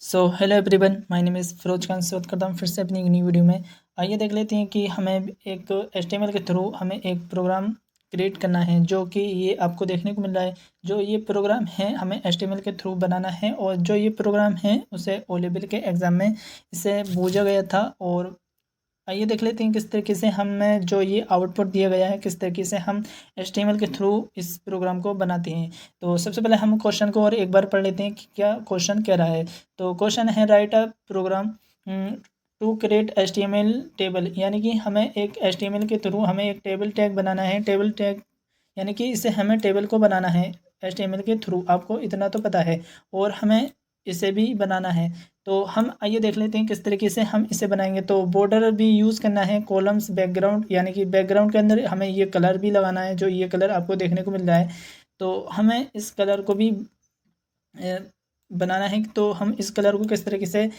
Hello everyone, my name is Firoz Khan. स्वागत करता हूँ फिर से अपनी एक नई वीडियो में। आइए देख लेते हैं कि हमें एक एचटीएमएल के थ्रू हमें एक प्रोग्राम क्रिएट करना है, जो कि ये आपको देखने को मिल रहा है। जो ये प्रोग्राम है हमें एचटीएमएल के थ्रू बनाना है, और जो ये प्रोग्राम है उसे ओ लेवल के एग्ज़ाम में इसे पूछा गया था। और आइए देख लेते हैं किस तरीके से हमें जो ये आउटपुट दिया गया है, किस तरीके से हम एचटीएमएल के थ्रू इस प्रोग्राम को बनाते हैं। तो सबसे पहले हम क्वेश्चन को और एक बार पढ़ लेते हैं कि क्या क्वेश्चन कह रहा है। तो क्वेश्चन है write a program to create HTML table, यानी कि हमें एक एचटीएमएल के थ्रू हमें एक टेबल टैग बनाना है। टेबल टैग यानी कि इसे हमें टेबल को बनाना है एचटीएमएल के थ्रू, आपको इतना तो पता है। और हमें इसे भी बनाना है। तो हम आइए देख लेते हैं किस तरीके से हम इसे बनाएंगे। तो बॉर्डर भी यूज़ करना है, कॉलम्स, बैकग्राउंड, यानी कि बैकग्राउंड के अंदर हमें ये कलर भी लगाना है, जो ये कलर आपको देखने को मिल रहा है। तो हमें इस कलर को भी बनाना है। तो हम इस कलर को किस तरीके से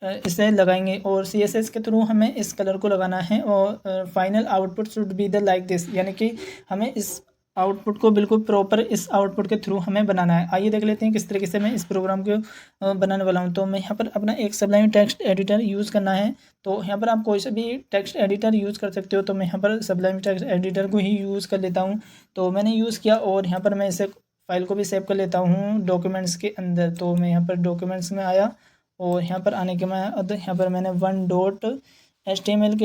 इसे लगाएंगे, और CSS के थ्रू हमें इस कलर को लगाना है। और final output should be the like this, यानी कि हमें इस आउटपुट को बिल्कुल प्रॉपर इस आउटपुट के थ्रू हमें बनाना है। आइए देख लेते हैं किस तरीके से मैं इस प्रोग्राम को बनाने वाला हूं। तो मैं यहाँ पर अपना एक सबलाइन टेक्स्ट एडिटर यूज़ करना है। तो यहाँ पर आप कोई सा भी टेक्स्ट एडिटर यूज़ कर सकते हो। तो मैं यहाँ पर सबलाइन टेक्स्ट एडिटर को ही यूज़ कर लेता हूँ। तो मैंने यूज़ किया, और यहाँ पर मैं इसे फाइल को भी सेव कर लेता हूँ डॉक्यूमेंट्स के अंदर। तो मैं यहाँ पर डॉक्यूमेंट्स में आया, और यहाँ पर आने के बाद यहाँ पर मैंने one dot H T M L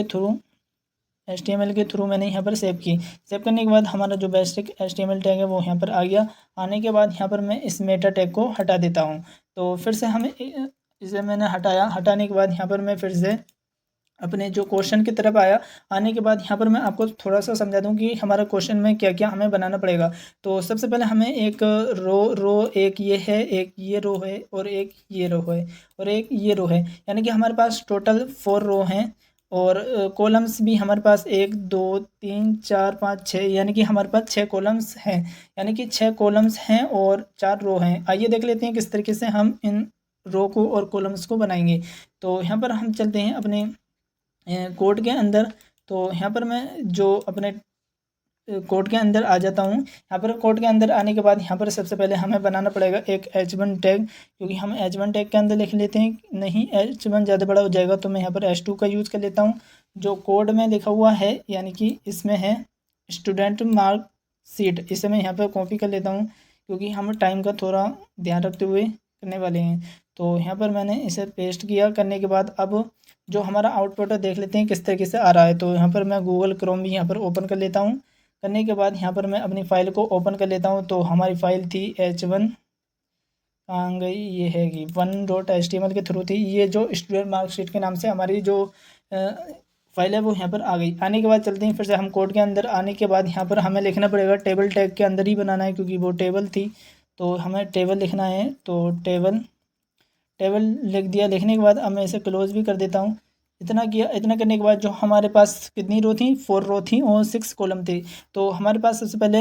के थ्रू मैंने यहाँ पर सेव की। सेव करने के बाद हमारा जो बेसिक HTML टैग है वो यहाँ पर आ गया। आने के बाद यहाँ पर मैं इस मेटा टैग को हटा देता हूँ। तो फिर से हमें इसे मैंने हटाया। हटाने के बाद यहाँ पर मैं फिर से अपने जो क्वेश्चन की तरफ आया। आने के बाद यहाँ पर मैं आपको थोड़ा सा समझा दूँ कि हमारा क्वेश्चन में क्या क्या हमें बनाना पड़ेगा। तो सबसे पहले हमें एक रो एक ये है, एक ये रो है, और एक ये रो है, और एक ये रो है, यानी कि हमारे पास टोटल 4 रो हैं। और कॉलम्स भी हमारे पास 1 2 3 4 5 6, यानी कि हमारे पास 6 कॉलम्स हैं। यानी कि 6 कॉलम्स हैं और 4 रो हैं। आइए देख लेते हैं किस तरीके से हम इन रो को और कॉलम्स को बनाएंगे। तो यहाँ पर हम चलते हैं अपने कोड के अंदर। तो यहाँ पर मैं जो अपने कोड के अंदर आ जाता हूँ। यहाँ पर कोड के अंदर आने के बाद यहाँ पर सबसे पहले हमें बनाना पड़ेगा एक H1 टैग, क्योंकि हम H1 टैग के अंदर लिख लेते हैं, नहीं H1 ज़्यादा बड़ा हो जाएगा। तो मैं यहाँ पर H2 का यूज़ कर लेता हूँ। जो कोड में लिखा हुआ है, यानी कि इसमें है स्टूडेंट मार्क शीट, इसे मैं यहाँ पर कॉपी कर लेता हूँ, क्योंकि हम टाइम का थोड़ा ध्यान रखते हुए करने वाले हैं। तो यहाँ पर मैंने इसे पेस्ट किया। करने के बाद अब जो हमारा आउटपुट है देख लेते हैं किस तरीके से आ रहा है। तो यहाँ पर मैं गूगल क्रोम भी यहाँ पर ओपन कर लेता हूँ। करने के बाद यहाँ पर मैं अपनी फ़ाइल को ओपन कर लेता हूँ। तो हमारी फ़ाइल थी H1, कहाँ गई, ये है कि one.html के थ्रू थी। ये जो स्टूडेंट मार्कशीट के नाम से हमारी जो फाइल है वो यहाँ पर आ गई। आने के बाद चलते हैं फिर से हम कोड के अंदर। आने के बाद यहाँ पर हमें लिखना पड़ेगा, टेबल टैग के अंदर ही बनाना है, क्योंकि वो टेबल थी। तो हमें टेबल लिखना है। तो टेबल टेबल लिख दिया। लिखने के बाद अब मैं इसे क्लोज़ भी कर देता हूँ। इतना किया। इतना करने के बाद जो हमारे पास कितनी रो थी, 4 रो थी और 6 कॉलम थे। तो हमारे पास सबसे पहले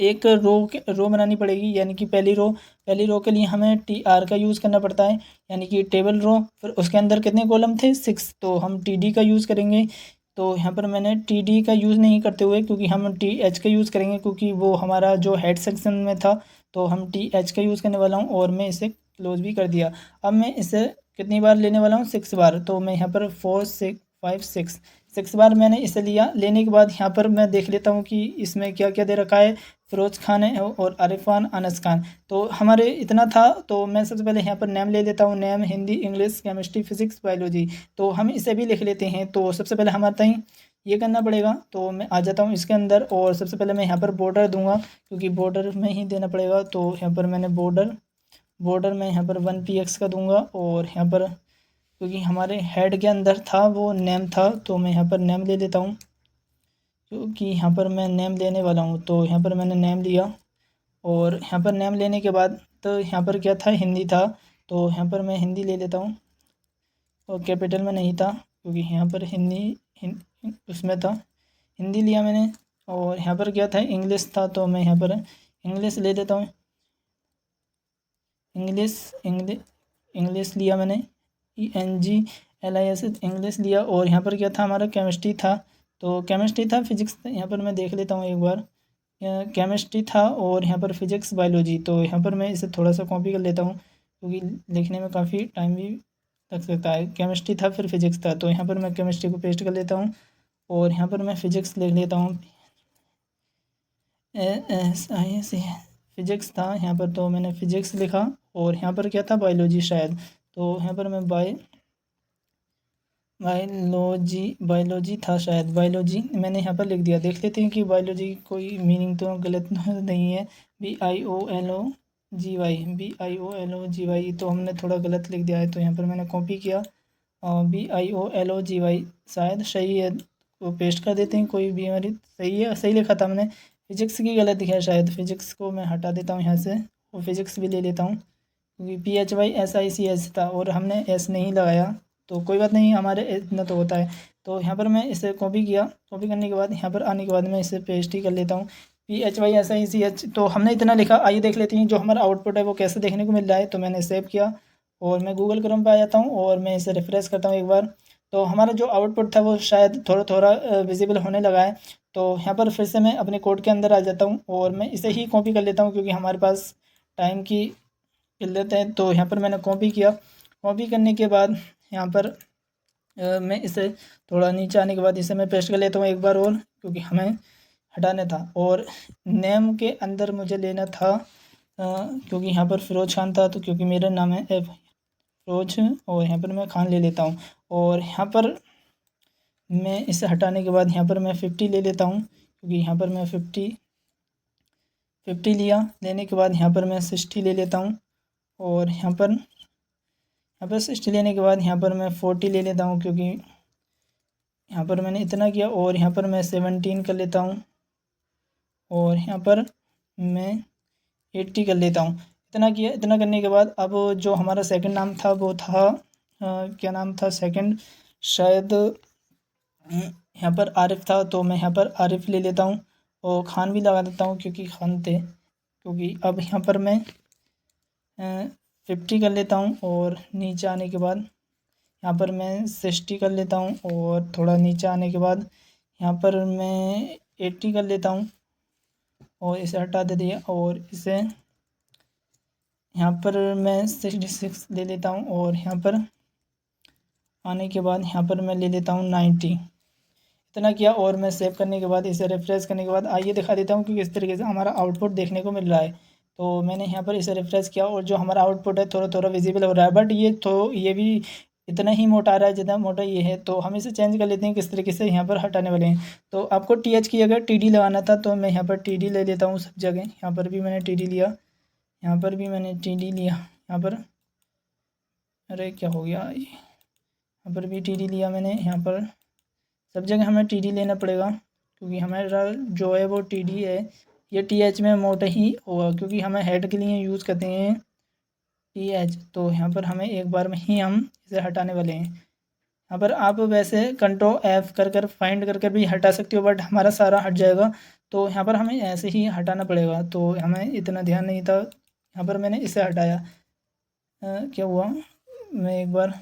एक रो बनानी पड़ेगी, यानी कि पहली रो के लिए हमें TR का यूज़ करना पड़ता है, यानी कि टेबल रो। फिर उसके अंदर कितने कॉलम थे, 6, तो हम TD का यूज़ करेंगे। तो यहाँ पर मैंने TD का यूज़ नहीं करते हुए, क्योंकि हम TH का यूज़ करेंगे, क्योंकि वो हमारा जो हेड सेक्शन में था। तो हम TH का यूज़ करने वाला हूँ, और मैं इसे क्लोज भी कर दिया। अब मैं इसे कितनी बार लेने वाला हूँ, 6 बार। तो मैं यहाँ पर 4 6 5 6 बार मैंने इसे लिया। लेने के बाद यहाँ पर मैं देख लेता हूँ कि इसमें क्या क्या दे रखा है। फ़िरोज़ खान है और अरिफ़ान, अनस खान। तो हमारे इतना था। तो मैं सबसे पहले यहाँ पर नेम ले लेता हूँ। Name Hindi, English, chemistry, physics, biology. तो हम इसे भी लिख लेते हैं। तो सबसे पहले हमारे ताई ये करना पड़ेगा। तो मैं आ जाता हूँ इसके अंदर, और सबसे पहले मैं यहाँ पर बॉर्डर दूंगा, क्योंकि बॉर्डर में ही देना पड़ेगा। तो यहाँ पर मैंने बॉर्डर में यहाँ पर 1px का दूंगा। और यहाँ पर क्योंकि हमारे हेड के अंदर था वो नेम था, तो मैं यहाँ पर नेम ले लेता हूँ, क्योंकि यहाँ पर मैं नेम लेने वाला हूँ। तो यहाँ पर मैंने नेम लिया, और यहाँ पर नेम लेने के बाद तो यहाँ पर क्या था, हिंदी था। तो यहाँ पर मैं हिंदी ले लेता हूँ, और कैपिटल में नहीं था, क्योंकि यहाँ पर उसमें था, हिंदी लिया मैंने। और यहाँ पर क्या था, इंग्लिश था। तो मैं यहाँ पर इंग्लिश ले लेता हूँ। इंग्लिश लिया मैंने, ENGLIS इंग्लिश लिया। और यहाँ पर क्या था, हमारा केमिस्ट्री था। तो केमिस्ट्री था, फिजिक्स था। यहाँ पर मैं देख लेता हूँ एक बार, केमिस्ट्री था, और यहाँ पर फिजिक्स, बायोलॉजी। तो यहाँ पर मैं इसे थोड़ा सा कॉपी कर लेता हूँ, क्योंकि लिखने में काफ़ी टाइम भी लग सकता है। केमिस्ट्री था फिर फिजिक्स था, तो यहाँ पर मैं केमिस्ट्री को पेस्ट कर लेता हूँ और यहाँ पर मैं फिजिक्स लिख लेता हूँ। एस फिजिक्स था यहाँ पर, तो मैंने फिजिक्स लिखा और यहाँ पर क्या था, बायोलॉजी शायद, तो यहाँ पर मैं बायोलॉजी था शायद, बायोलॉजी मैंने यहाँ पर लिख दिया। देख लेते हैं कि बायोलॉजी कोई मीनिंग तो गलत नहीं है। BIOLOGY तो हमने थोड़ा गलत लिख दिया है, तो यहाँ पर मैंने कॉपी किया। BIOLOGY शायद सही है, तो पेस्ट कर देते हैं। कोई भी हमारी सही है, सही लिखा था हमने। फिजिक्स की गलत दिखा है शायद, फिजिक्स को मैं हटा देता हूँ यहाँ से और फिजिक्स भी ले लेता हूँ, क्योंकि PHYSICS था और हमने एस नहीं लगाया। तो कोई बात नहीं, हमारे इतना तो होता है। तो यहाँ पर मैं इसे कॉपी किया। कॉपी करने के बाद यहाँ पर आने के बाद मैं इसे पेस्ट ही कर लेता हूँ। PHYSICH तो हमने इतना लिखा। आइए देख लेते हैं जो हमारा आउटपुट है वो कैसे देखने को मिल रहा है। तो मैंने सेव किया और मैं गूगल क्रोम पे आ जाता हूँ और मैं इसे रिफ्रेश करता हूँ एक बार। तो हमारा जो आउटपुट था वो शायद थोड़ा थोड़ा विजिबल होने लगा है। तो यहाँ पर फिर से मैं अपने कोड के अंदर आ जाता हूँ और मैं इसे ही कॉपी कर लेता हूँ, क्योंकि हमारे पास टाइम की किल्लत है। तो यहाँ पर मैंने कॉपी किया। कॉपी करने के बाद यहाँ पर मैं इसे थोड़ा नीचे आने के बाद इसे मैं पेस्ट कर लेता हूँ एक बार और, क्योंकि हमें हटाना था। और नेम के अंदर मुझे लेना था, क्योंकि यहाँ पर फ़िरोज़ खान था, तो क्योंकि मेरा नाम है फ़िरोज़, और यहाँ पर मैं खान ले लेता हूँ। और यहाँ पर मैं इसे हटाने के बाद यहाँ पर मैं 50 ले लेता हूँ, क्योंकि यहाँ पर मैं 50 लिया। लेने के बाद यहाँ पर मैं 60 ले लेता हूँ और यहाँ पर 60 लेने के बाद यहाँ पर मैं 40 ले लेता हूँ, क्योंकि यहाँ पर मैंने इतना किया। और यहाँ पर मैं 17 कर लेता हूँ और यहाँ पर मैं 80 कर लेता हूँ। इतना किया। इतना करने के बाद अब जो हमारा सेकंड नाम था वो था क्या नाम था सेकंड, शायद यहाँ पर आरिफ था, तो मैं यहाँ पर आरिफ ले लेता हूँ और खान भी लगा देता हूँ, क्योंकि खान थे। क्योंकि अब यहाँ पर मैं 50 कर लेता हूँ और नीचे आने के बाद यहाँ पर मैं 60 कर लेता हूँ और थोड़ा नीचे आने के बाद यहाँ पर मैं 80 कर लेता हूँ और इसे हटा दे दिया। और इसे यहाँ पर मैं 66 ले लेता हूँ और यहाँ पर आने के बाद यहाँ पर मैं ले लेता हूँ 90। इतना किया और मैं सेव करने के बाद इसे रिफ्रेश करने के बाद आइए दिखा देता हूँ कि किस तरीके से हमारा आउटपुट देखने को मिल रहा है। तो मैंने यहाँ पर इसे रिफ्रेश किया और जो हमारा आउटपुट है थोड़ा थोड़ा विजिबल हो रहा है, बट ये भी इतना ही मोटा आ रहा है जितना मोटा ये है। तो हम इसे चेंज कर लेते हैं किस तरीके से यहाँ पर हटाने वाले हैं। तो आपको TH की जगह TD लगाना था, तो मैं यहाँ पर TD ले लेता हूँ सब जगह। यहाँ पर भी मैंने TD लिया, यहाँ पर भी मैंने TD लिया, यहाँ पर अरे क्या हो गया, यहाँ पर भी TD लिया मैंने। यहाँ पर सब जगह हमें TD लेना पड़ेगा, क्योंकि हमारा जो है वो TD है। ये TH में मोटा ही होगा, क्योंकि हमें हेड के लिए यूज़ करते हैं TH। तो यहाँ पर हमें एक बार में ही हम इसे हटाने वाले हैं। यहाँ पर आप वैसे कंट्रोल F कर फाइंड कर भी हटा सकते हो, बट हमारा सारा हट जाएगा। तो यहाँ पर हमें ऐसे ही हटाना पड़ेगा, तो हमें इतना ध्यान नहीं था। यहाँ पर मैंने इसे हटाया। क्या हुआ, मैं एक बार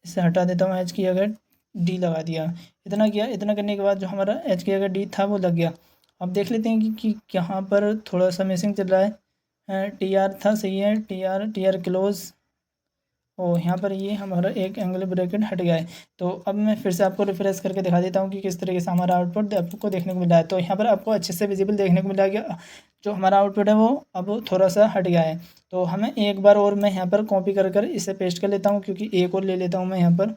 इसे हटा देता हूँ। H की जगह D लगा दिया। इतना किया। इतना करने के बाद जो हमारा H की जगह D था वो लग गया। अब देख लेते हैं कि यहाँ पर थोड़ा सा मिसिंग चल रहा है। TR था, सही है, TR क्लोज। और यहाँ पर ये हमारा एक एंगल ब्रैकेट हट गया है। तो अब मैं फिर से आपको रिफ्रेश करके दिखा देता हूँ कि किस तरीके से हमारा आउटपुट आपको देखने को मिल रहा है। तो यहाँ पर आपको अच्छे से विजिबल देखने को मिल रहा है कि जो हमारा आउटपुट है वो अब थोड़ा सा हट गया है। तो हमें एक बार और मैं यहाँ पर कॉपी कर इसे पेस्ट कर लेता हूँ, क्योंकि एक और ले लेता हूँ मैं यहाँ पर।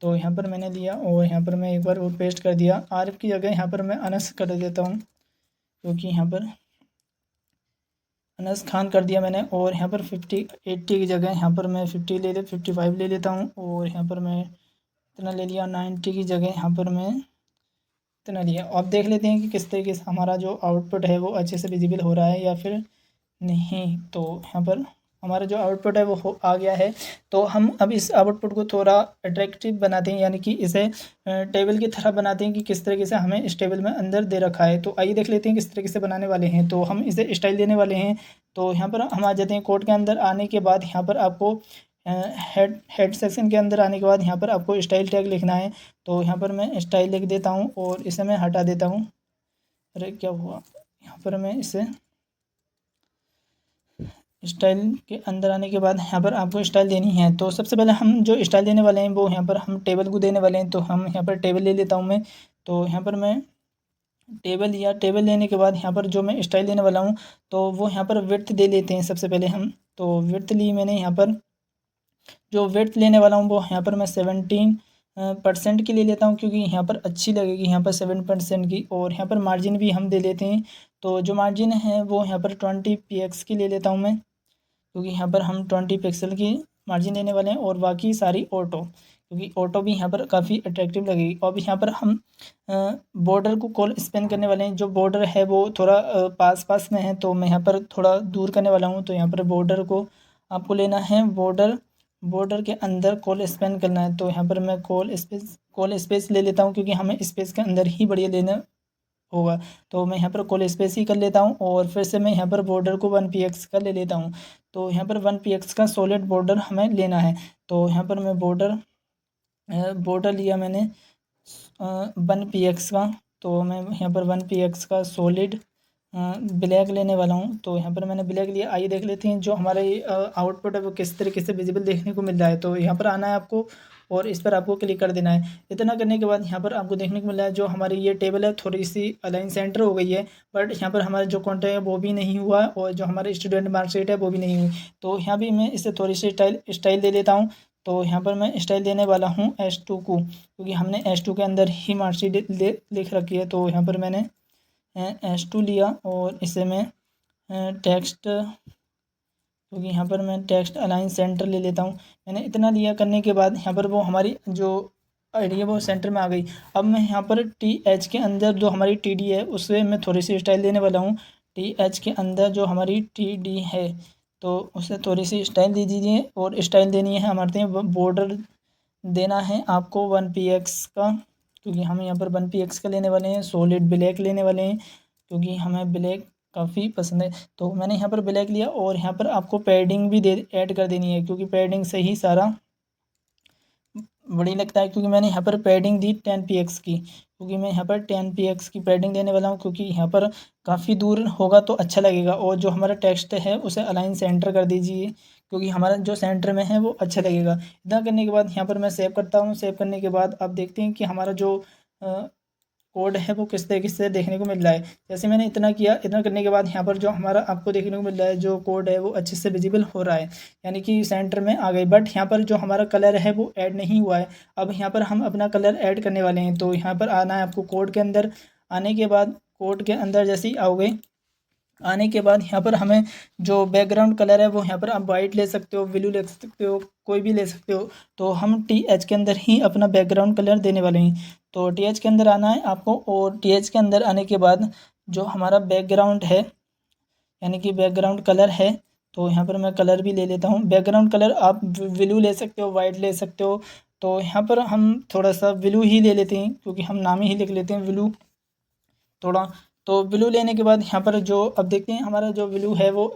तो यहाँ पर मैंने लिया और यहाँ पर मैं एक बार और पेस्ट कर दिया। आरिफ की जगह यहाँ पर मैं अनस कर देता हूँ, क्योंकि यहाँ पर अनस खान कर दिया मैंने। और यहाँ पर 80 की जगह यहाँ पर मैं 55 ले लेता हूँ और यहाँ पर मैं इतना ले लिया। 90 की जगह यहाँ पर मैं इतना लिया। अब देख लेते हैं कि किस तरीके से हमारा जो आउटपुट है वो अच्छे से विजिबल हो रहा है या फिर नहीं। तो यहाँ पर हमारा जो आउटपुट है वो आ गया है। तो हम अब इस आउटपुट को थोड़ा अट्रैक्टिव बनाते हैं, यानी कि इसे टेबल की तरह बनाते हैं कि किस तरीके से हमें इस टेबल में अंदर दे रखा है। तो आइए देख लेते हैं किस तरीके से बनाने वाले हैं। तो हम इसे स्टाइल देने वाले हैं। तो यहाँ पर हम आ जाते हैं कोड के अंदर। आने के बाद यहाँ पर आपको हेड सेक्शन के अंदर आने के बाद यहाँ पर आपको स्टाइल टैग लिखना है। तो यहाँ पर मैं स्टाइल लिख देता हूँ और इसे मैं हटा देता हूँ। अरे क्या हुआ, यहाँ पर मैं इसे स्टाइल के अंदर आने के बाद यहाँ पर आपको स्टाइल देनी है। तो सबसे पहले हम जो स्टाइल देने वाले हैं वो यहाँ पर हम टेबल को देने वाले हैं। तो हम यहाँ पर टेबल ले लेता हूँ मैं। तो यहाँ पर मैं टेबल लिया, टेबल लेने के बाद यहाँ पर जो मैं स्टाइल देने वाला हूँ तो वो यहाँ पर विड्थ दे लेते हैं सबसे पहले हम। तो विड्थ ली मैंने, यहाँ पर जो विड्थ लेने वाला हूँ वो यहाँ पर मैं 17% की ले लेता हूँ, क्योंकि यहाँ पर अच्छी लगेगी यहाँ पर 7% की। और यहाँ पर मार्जिन भी हम दे लेते हैं। तो जो मार्जिन है वो यहाँ पर 20 px की ले लेता हूँ मैं, क्योंकि यहाँ पर हम 20 पिक्सल की मार्जिन लेने वाले हैं। और बाकी सारी ऑटो, क्योंकि ऑटो भी यहाँ पर काफ़ी अट्रैक्टिव लगेगी। और यहाँ पर हम बॉर्डर को कॉल स्पेन करने वाले हैं। जो बॉर्डर है वो थोड़ा पास पास में है, तो मैं यहाँ पर थोड़ा दूर करने वाला हूँ। तो यहाँ पर बॉर्डर को आपको लेना है, बॉर्डर के अंदर कॉल स्पेन करना है। तो यहाँ पर मैं कॉल स्पेस ले लेता हूँ, क्योंकि हमें स्पेस के अंदर ही बढ़िया लेना होगा। तो मैं यहाँ पर कॉल स्पेस ही कर लेता हूँ। और फिर से मैं यहाँ पर बॉर्डर को 1 px का ले लेता हूँ। तो यहाँ पर 1 px का सॉलिड बॉर्डर हमें लेना है। तो यहाँ पर मैं बॉर्डर लिया मैंने 1 px का। तो मैं यहाँ पर 1 px का सॉलिड ब्लैक लेने वाला हूँ। तो यहाँ पर मैंने ब्लैक लिया। आइए देख लेते हैं जो हमारा ये आउटपुट है वो किस तरीके से विजिबल देखने को मिल रहा है। तो यहाँ पर आना है आपको और इस पर आपको क्लिक कर देना है। इतना करने के बाद यहाँ पर आपको देखने को मिल रहा है जो हमारी ये टेबल है थोड़ी सी अलाइन सेंटर हो गई है, बट यहाँ पर हमारा जो कॉन्टेक्ट है वो भी नहीं हुआ और जो हमारे स्टूडेंट मार्कशीट है वो भी नहीं हुई। तो यहाँ भी मैं इसे थोड़ी सी स्टाइल दे लेता हूँ। तो यहाँ पर मैं स्टाइल देने वाला हूँ S2 को, क्योंकि हमने S2 के अंदर ही मार्कशीट लिख रखी है। तो यहाँ पर मैंने S2 लिया और इसे मैं टेक्स्ट, क्योंकि यहाँ पर मैं टेक्स्ट अलाइन सेंटर ले लेता हूँ। मैंने इतना लिया करने के बाद यहाँ पर वो हमारी जो आईडी है वो सेंटर में आ गई। अब मैं यहाँ पर TH के अंदर जो हमारी TD है उससे मैं थोड़ी सी स्टाइल देने वाला हूँ। TH के अंदर जो हमारी TD है तो उसे थोड़ी सी स्टाइल दे दीजिए। और स्टाइल देनी है हमारे बॉर्डर देना है आपको 1 px का, क्योंकि हम यहाँ पर 1 px का लेने वाले हैं। सॉलिड ब्लैक लेने वाले हैं, क्योंकि हमें ब्लैक काफ़ी पसंद है। तो मैंने यहाँ पर ब्लैक लिया और यहाँ पर आपको पैडिंग भी ऐड कर देनी है, क्योंकि पैडिंग से ही सारा बढ़िया लगता है। क्योंकि मैंने यहाँ पर पैडिंग दी 10 px की, क्योंकि मैं यहाँ पर 10 px की पैडिंग देने वाला हूँ, क्योंकि यहाँ पर काफ़ी दूर होगा तो अच्छा लगेगा। और जो हमारा टेक्स्ट है उसे अलाइन सेंटर कर दीजिए, क्योंकि हमारा जो सेंटर में है वो अच्छा लगेगा। इतना करने के बाद यहाँ पर मैं सेव करता हूँ। सेव करने के बाद आप देखते हैं कि हमारा जो कोड है वो किस तरीके से देखने को मिल रहा है। जैसे मैंने इतना किया, इतना करने के बाद यहाँ पर जो हमारा आपको देखने को मिल रहा है जो कोड है वो अच्छे से विजिबल हो रहा है, यानी कि सेंटर में आ गई। बट यहाँ पर जो हमारा कलर है वो ऐड नहीं हुआ है। अब यहाँ पर हम अपना कलर ऐड करने वाले हैं। तो यहाँ पर आना है आपको कोड के अंदर। आने के बाद कोड के अंदर जैसे ही आओगे, आने के बाद यहाँ पर हमें जो बैकग्राउंड कलर है वो यहाँ पर आप वाइट ले सकते हो, ब्लू ले सकते हो, कोई भी ले सकते हो। तो हम TH के अंदर ही अपना बैकग्राउंड कलर देने वाले हैं। तो TH के अंदर आना है आपको। और TH के अंदर आने के बाद जो हमारा बैकग्राउंड है, यानी कि बैकग्राउंड कलर है, तो यहाँ पर मैं कलर भी ले लेता हूँ। बैकग्राउंड कलर आप ब्लू ले सकते हो, वाइट ले सकते हो। तो यहाँ पर हम थोड़ा सा ब्लू ही ले लेते हैं, क्योंकि हम नाम ही लिख लेते हैं ब्लू थोड़ा। तो ब्लू लेने के बाद यहाँ पर जो अब देखते हैं हमारा जो ब्लू है वो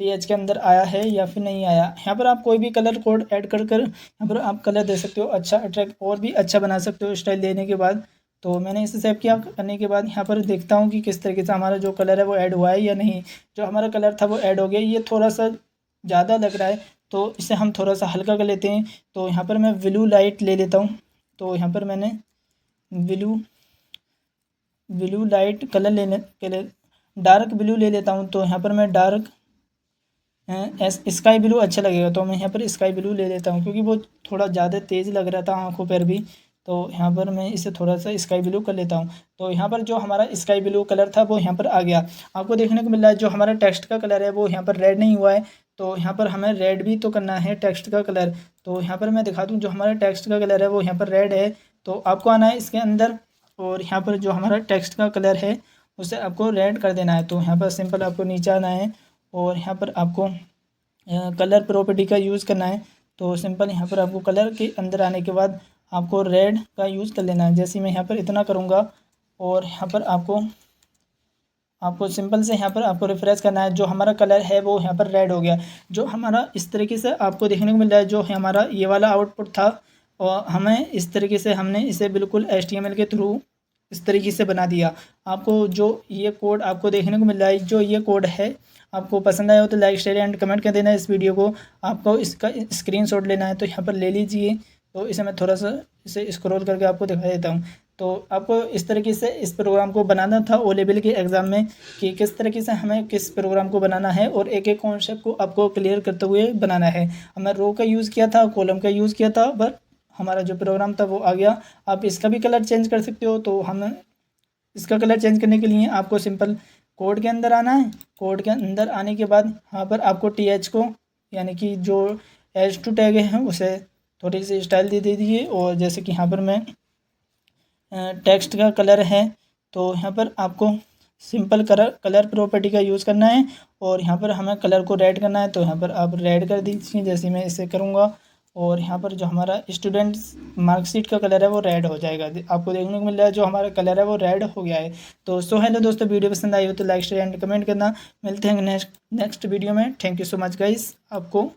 TH के अंदर आया है या फिर नहीं आया। यहाँ पर आप कोई भी कलर कोड ऐड कर यहाँ पर आप कलर दे सकते हो, अच्छा अट्रैक्ट और भी अच्छा बना सकते हो स्टाइल देने के बाद। तो मैंने इसे सेव किया। करने के बाद यहाँ पर देखता हूँ कि किस तरीके से हमारा जो कलर है वो ऐड हुआ है या नहीं। जो हमारा कलर था वो ऐड हो गया। ये थोड़ा सा ज़्यादा लग रहा है, तो इसे हम थोड़ा सा हल्का कर लेते हैं। तो यहाँ पर मैं ब्लू लाइट ले लेता हूँ। तो यहाँ पर मैंने ब्लू लाइट कलर लेने के लिए डार्क ब्लू ले लेता हूँ। तो यहाँ पर मैं डार्क स्काई ब्लू अच्छा लगेगा, तो मैं यहाँ पर स्काई ब्लू ले लेता हूँ, क्योंकि वो थोड़ा ज़्यादा तेज़ लग रहा था आँखों पर भी। तो यहाँ पर मैं इसे थोड़ा सा स्काई ब्लू कर लेता हूँ। तो यहाँ पर जो हमारा स्काई ब्लू कलर था वो यहाँ पर आ गया। आपको देखने को मिल रहा है जो हमारा टेक्स्ट का कलर है वो यहाँ पर रेड नहीं हुआ है। तो यहाँ पर हमें रेड भी तो करना है टेक्स्ट का कलर। तो यहाँ पर मैं दिखा दूँ जो हमारा टेक्स्ट का कलर है वो यहाँ पर रेड है। तो आपको आना है इसके अंदर और यहाँ पर जो हमारा टेक्स्ट का कलर है उसे आपको रेड कर देना है। तो यहाँ पर सिंपल आपको नीचे आना है और यहाँ पर आपको कलर प्रॉपर्टी का यूज़ करना है। तो सिंपल यहाँ पर आपको कलर के अंदर आने के बाद आपको रेड का यूज़ कर लेना है। जैसे मैं यहाँ पर इतना करूँगा और यहाँ पर आपको सिंपल से यहाँ पर आपको रिफ्रेश करना है। जो हमारा कलर है वो यहाँ पर रेड हो गया। जो हमारा इस तरीके से आपको देखने को मिल रहा है जो हमारा ये वाला आउटपुट था, और हमें इस तरीके से हमने इसे बिल्कुल HTML के थ्रू इस तरीके से बना दिया। आपको जो ये कोड आपको देखने को मिल रहा है, जो ये कोड है, आपको पसंद आया हो तो लाइक शेयर एंड कमेंट कर देना इस वीडियो को। आपको इसका स्क्रीनशॉट लेना है तो यहाँ पर ले लीजिए। तो इसे मैं थोड़ा सा इसे स्क्रॉल करके आपको दिखा देता हूँ। तो आपको इस तरीके से इस प्रोग्राम को बनाना था ओ लेवल के एग्ज़ाम में, कि किस तरीके से हमें किस प्रोग्राम को बनाना है और एक एक कॉन्सेप्ट को आपको क्लियर करते हुए बनाना है। हमने रो का यूज़ किया था, कॉलम का यूज़ किया था, बट हमारा जो प्रोग्राम था वो आ गया। आप इसका भी कलर चेंज कर सकते हो। तो हम इसका कलर चेंज करने के लिए आपको सिंपल कोड के अंदर आना है। कोड के अंदर आने के बाद यहाँ पर आपको TH को, यानी कि जो H2 टैग है उसे थोड़ी सी स्टाइल दे दीजिए। और जैसे कि यहाँ पर मैं टेक्स्ट का कलर है तो यहाँ पर आपको सिंपल कलर प्रॉपर्टी का यूज़ करना है और यहाँ पर हमें कलर को रेड करना है। तो यहाँ पर आप रेड कर दीजिए, जैसे मैं इसे करूँगा। और यहाँ पर जो हमारा स्टूडेंट्स मार्कशीट का कलर है वो रेड हो जाएगा। आपको देखने को मिल रहा है जो हमारा कलर है वो रेड हो गया है। तो हेलो दोस्तों, वीडियो पसंद आई हो तो लाइक शेयर एंड कमेंट करना। मिलते हैं नेक्स्ट वीडियो में। Thank you so much guys आपको।